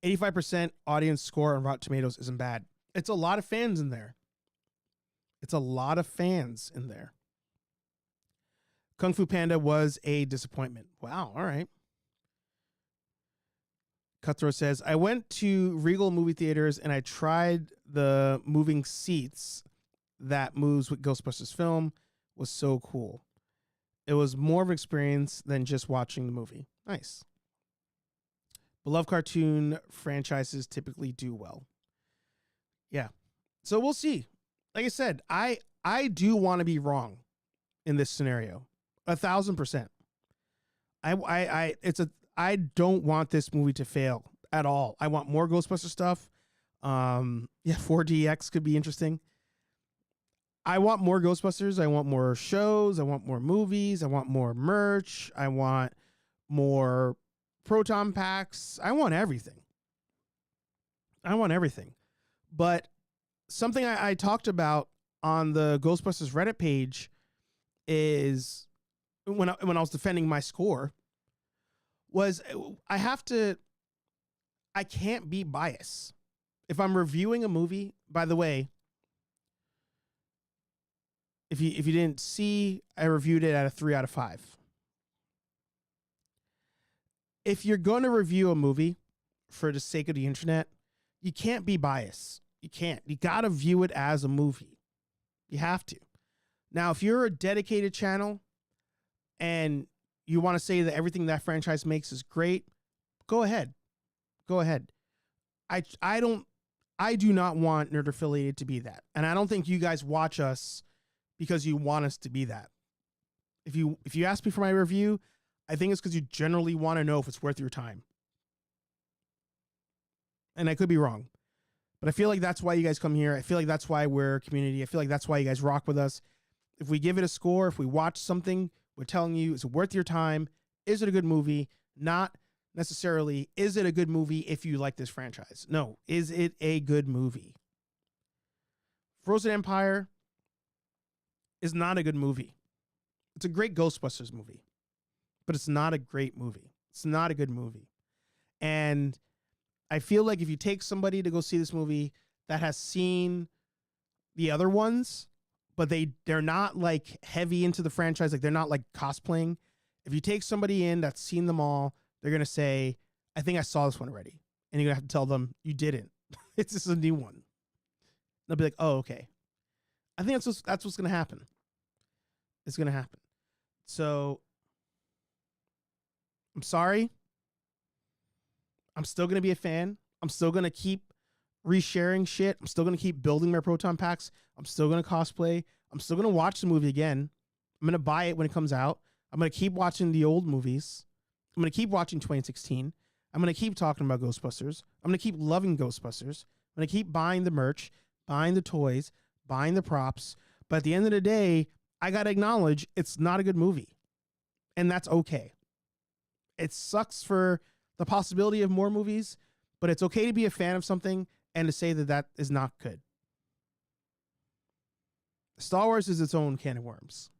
85% audience score on Rotten Tomatoes isn't bad. It's a lot of fans in there. Kung Fu Panda was a disappointment. Wow, all right. Cutthroat says, I went to Regal movie theaters and I tried the moving seats that moves with Ghostbusters film. Was so cool. It was more of an experience than just watching the movie. Nice. Beloved cartoon franchises typically do well. Yeah. So we'll see. Like I said, I do want to be wrong in this scenario. 1,000%. I don't want this movie to fail at all. I want more Ghostbuster stuff. 4DX could be interesting. I want more Ghostbusters. I want more shows. I want more movies. I want more merch. I want more proton packs. I want everything. But something I talked about on the Ghostbusters Reddit page is when I was defending my score was I can't be biased. If I'm reviewing a movie, by the way, if you didn't see, I reviewed it at a 3 out of 5. If you're going to review a movie for the sake of the internet, you can't be biased. You can't. You got to view it as a movie. You have to. Now, if you're a dedicated channel and you want to say that everything that franchise makes is great, go ahead. I do not want Nerd Affiliated to be that. And I don't think you guys watch us because you want us to be that. If you ask me for my review, I think it's because you generally want to know if it's worth your time. And I could be wrong. But I feel like that's why you guys come here. I feel like that's why we're a community. I feel like that's why you guys rock with us. If we give it a score, if we watch something, we're telling you, is it worth your time? Is it a good movie? Not necessarily, is it a good movie if you like this franchise? No, is it a good movie? Frozen Empire is not a good movie. It's a great Ghostbusters movie, but it's not a great movie. It's not a good movie. And I feel like if you take somebody to go see this movie that has seen the other ones, but they're not like heavy into the franchise, like they're not like cosplaying. If you take somebody in that's seen them all, they're going to say, I think I saw this one already. And you're going to have to tell them you didn't. It's just a new one. They'll be like, oh, okay. I think that's what's going to happen. It's going to happen. So I'm sorry. I'm still going to be a fan. I'm still going to keep resharing shit. I'm still going to keep building my proton packs. I'm still going to cosplay. I'm still going to watch the movie again. I'm going to buy it when it comes out. I'm going to keep watching the old movies. I'm going to keep watching 2016. I'm going to keep talking about Ghostbusters. I'm going to keep loving Ghostbusters. I'm going to keep buying the merch, buying the toys, buying the props. But at the end of the day, I got to acknowledge it's not a good movie. And that's okay. It sucks for the possibility of more movies, but it's okay to be a fan of something and to say that that is not good. Star Wars is its own can of worms.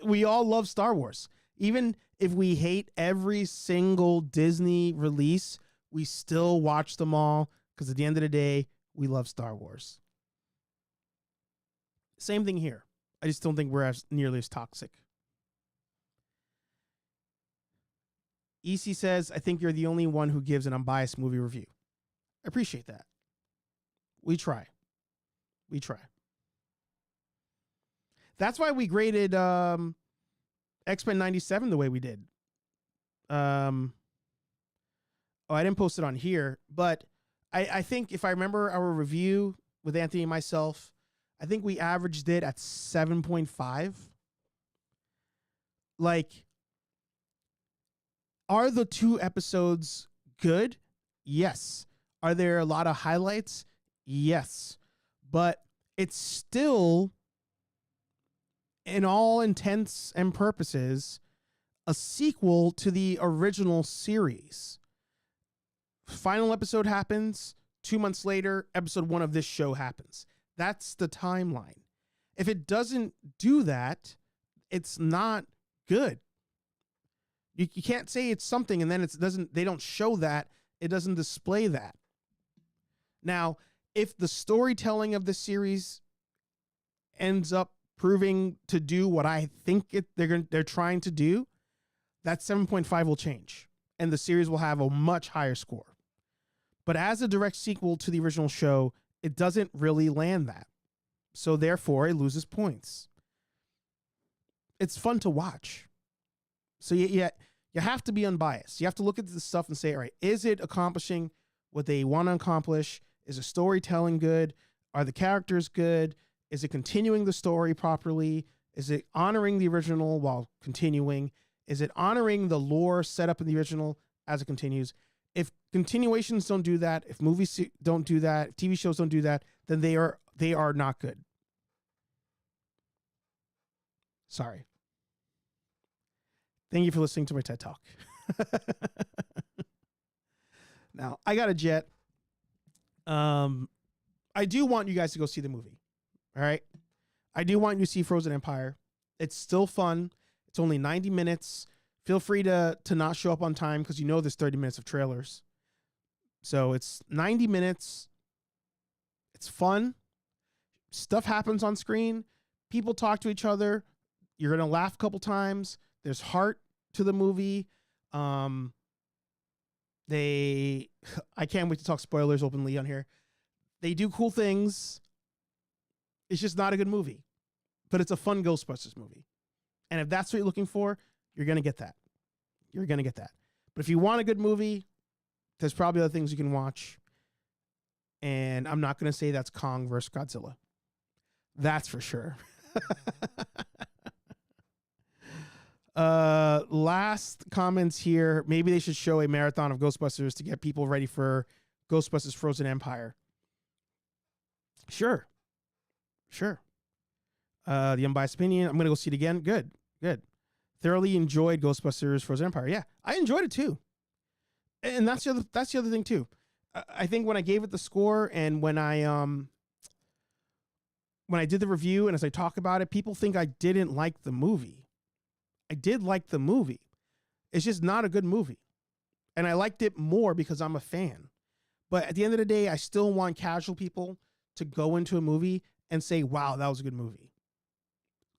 We all love Star Wars. Even if we hate every single Disney release, we still watch them all because at the end of the day, we love Star Wars. Same thing here. I just don't think we're as nearly as toxic. EC says, I think you're the only one who gives an unbiased movie review. I appreciate that. We try. We try. That's why we graded X-Men 97 the way we did. I didn't post it on here, but I think if I remember our review with Anthony and myself, I think we averaged it at 7.5. Like, are the 2 episodes good? Yes. Are there a lot of highlights? Yes. But it's still, in all intents and purposes, a sequel to the original series. Final episode happens. 2 months later, episode 1 of this show happens. That's the timeline. If it doesn't do that, it's not good. You can't say it's something and then they don't show that. It doesn't display that. Now, if the storytelling of the series ends up proving to do what I think they're trying to do, that 7.5 will change and the series will have a much higher score. But as a direct sequel to the original show, it doesn't really land that. So therefore, it loses points. It's fun to watch. So you have to be unbiased. You have to look at this stuff and say, all right, is it accomplishing what they want to accomplish? Is the storytelling good? Are the characters good? Is it continuing the story properly? Is it honoring the original while continuing? Is it honoring the lore set up in the original as it continues? If continuations don't do that, if movies don't do that, TV shows don't do that, then they are not good. Sorry. Thank you for listening to my TED Talk. Now, I got a jet. I do want you guys to go see the movie. All right? I do want you to see Frozen Empire. It's still fun. It's only 90 minutes. Feel free to not show up on time because you know there's 30 minutes of trailers. So it's 90 minutes. It's fun. Stuff happens on screen. People talk to each other. You're going to laugh a couple times. There's heart to the movie. I can't wait to talk spoilers openly on here. They do cool things. It's just not a good movie, but it's a fun Ghostbusters movie. And if that's what you're looking for, you're going to get that. You're going to get that. But if you want a good movie, there's probably other things you can watch. And I'm not going to say that's Kong versus Godzilla. That's for sure. Last comments here. Maybe they should show a marathon of Ghostbusters to get people ready for Ghostbusters Frozen Empire. Sure. The unbiased opinion. I'm going to go see it again. Good. Thoroughly enjoyed Ghostbusters Frozen Empire. Yeah, I enjoyed it too. And that's the other thing too. I think when I gave it the score and when I did the review and as I talk about it, people think I didn't like the movie. I did like the movie. It's just not a good movie. And I liked it more because I'm a fan. But at the end of the day, I still want casual people to go into a movie and say, wow, that was a good movie.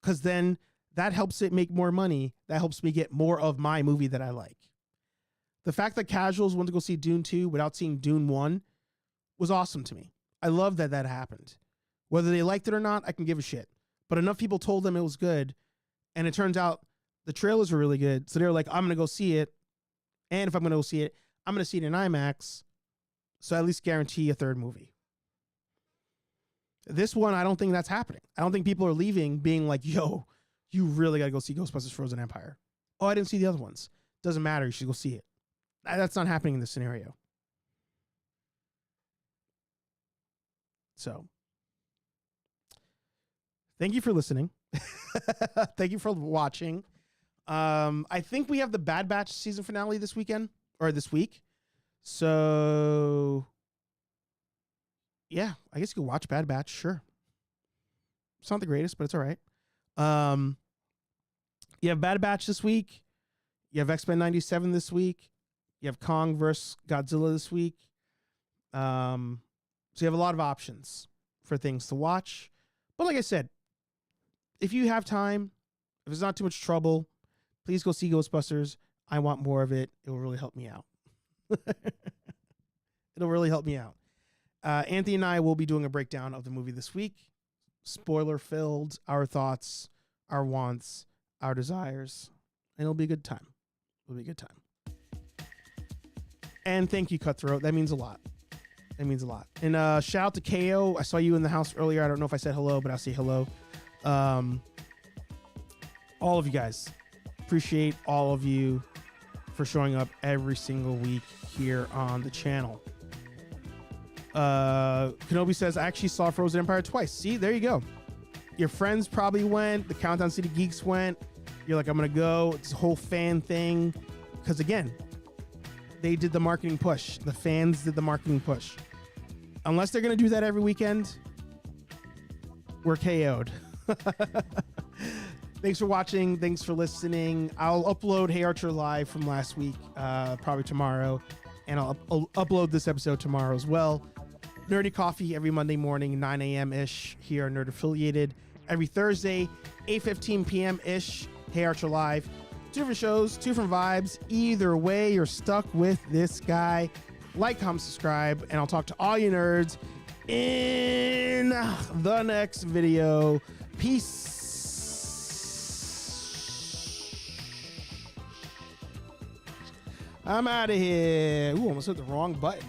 Because then that helps it make more money. That helps me get more of my movie that I like. The fact that casuals went to go see Dune 2 without seeing Dune 1 was awesome to me. I love that happened. Whether they liked it or not, I can give a shit. But enough people told them it was good. And it turns out the trailers were really good. So they were like, I'm going to go see it. And if I'm going to go see it, I'm going to see it in IMAX. So at least guarantee a third movie. This one, I don't think that's happening. I don't think people are leaving being like, yo, you really got to go see Ghostbusters Frozen Empire. Oh, I didn't see the other ones. Doesn't matter. You should go see it. That's not happening in this scenario. So, thank you for listening. Thank you for watching. I think we have the Bad Batch season finale this weekend or this week. So, yeah, I guess you could watch Bad Batch. Sure. It's not the greatest, but it's all right. You have Bad Batch this week. You have X-Men 97 this week. You have Kong vs. Godzilla this week. So you have a lot of options for things to watch. But like I said, if you have time, if it's not too much trouble, please go see Ghostbusters. I want more of it. It will really help me out. It'll really help me out. Anthony and I will be doing a breakdown of the movie this week. Spoiler filled, our thoughts, our wants, our desires. And it'll be a good time. It'll be a good time. And thank you, Cutthroat. That means a lot. That means a lot. And shout out to KO. I saw you in the house earlier. I don't know if I said hello, but I'll say hello. All of you guys. Appreciate all of you for showing up every single week here on the channel. Kenobi says, I actually saw Frozen Empire twice. See, there you go. Your friends probably went. The Countdown City Geeks went. You're like, I'm going to go. It's a whole fan thing. Because again, they did the marketing push. The fans did the marketing push. Unless they're going to do that every weekend, we're KO'd. Thanks for watching. Thanks for listening. I'll upload Hey Archer Live from last week, probably tomorrow. And I'll upload this episode tomorrow as well. Nerdy Coffee every Monday morning, 9 a.m.-ish here on Nerd Affiliated. Every Thursday, 8:15 p.m.-ish, Hey Archer Live. 2 different shows, 2 different vibes. Either way, you're stuck with this guy. Like, comment, subscribe, and I'll talk to all you nerds in the next video. Peace. I'm out of here. Ooh, almost hit the wrong button.